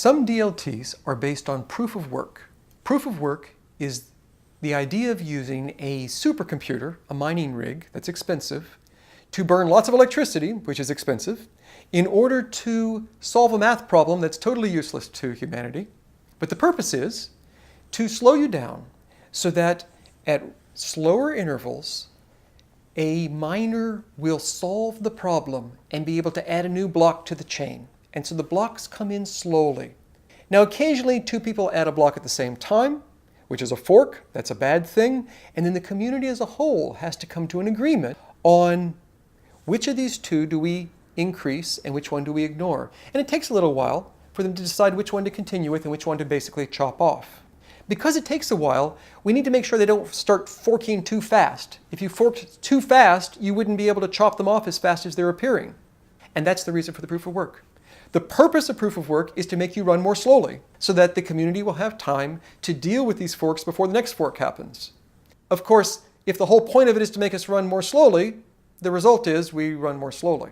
Some DLTs are based on proof of work. Proof of work is the idea of using a supercomputer, a mining rig that's expensive, to burn lots of electricity, which is expensive, in order to solve a math problem that's totally useless to humanity. But the purpose is to slow you down so that at slower intervals, a miner will solve the problem and be able to add a new block to the chain. And so the blocks come in slowly. Now, occasionally, two people add a block at the same time, which is a fork. That's a bad thing. And then the community as a whole has to come to an agreement on which of these two do we increase and which one do we ignore. And it takes a little while for them to decide which one to continue with and which one to basically chop off. Because it takes a while, we need to make sure they don't start forking too fast. If you forked too fast, you wouldn't be able to chop them off as fast as they're appearing. And that's the reason for the proof of work. The purpose of proof of work is to make you run more slowly so that the community will have time to deal with these forks before the next fork happens. Of course, if the whole point of it is to make us run more slowly, the result is we run more slowly.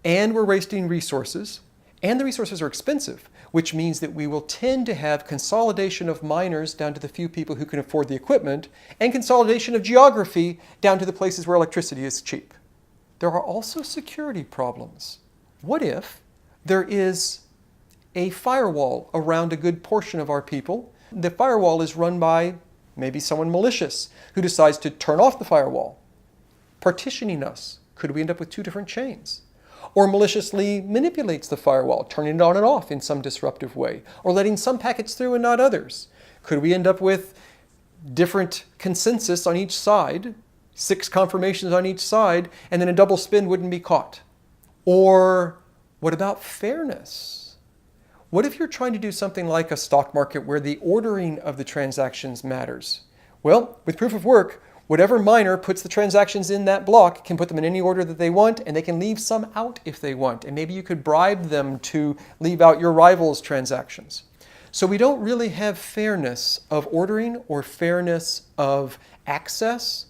And we're wasting resources, and the resources are expensive, which means that we will tend to have consolidation of miners down to the few people who can afford the equipment, and consolidation of geography down to the places where electricity is cheap. There are also security problems. What if there is a firewall around a good portion of our people? The firewall is run by maybe someone malicious who decides to turn off the firewall, partitioning us. Could we end up with two different chains? Or maliciously manipulates the firewall, turning it on and off in some disruptive way, or letting some packets through and not others. Could we end up with different consensus on each side, 6 confirmations on each side, and then a double spin wouldn't be caught? Or what about fairness? What if you're trying to do something like a stock market where the ordering of the transactions matters? Well, with proof of work, whatever miner puts the transactions in that block can put them in any order that they want, and they can leave some out if they want. And maybe you could bribe them to leave out your rival's transactions. So we don't really have fairness of ordering or fairness of access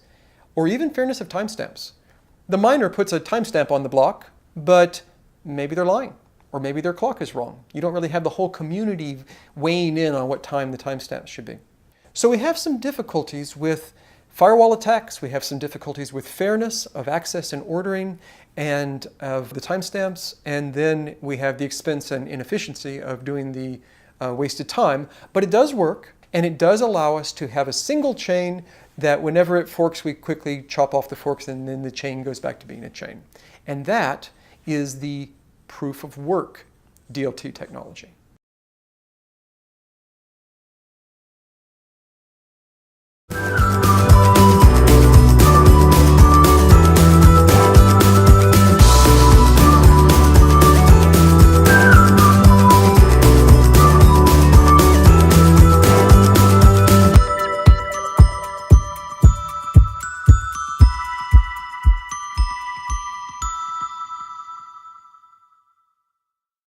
or even fairness of timestamps. The miner puts a timestamp on the block, but maybe they're lying, or maybe their clock is wrong. You don't really have the whole community weighing in on what time the timestamps should be. So we have some difficulties with firewall attacks. We have some difficulties with fairness of access and ordering and of the timestamps. And then we have the expense and inefficiency of doing the wasted time. But it does work, and it does allow us to have a single chain that whenever it forks, we quickly chop off the forks, and then the chain goes back to being a chain. And that is the proof of work DLT technology.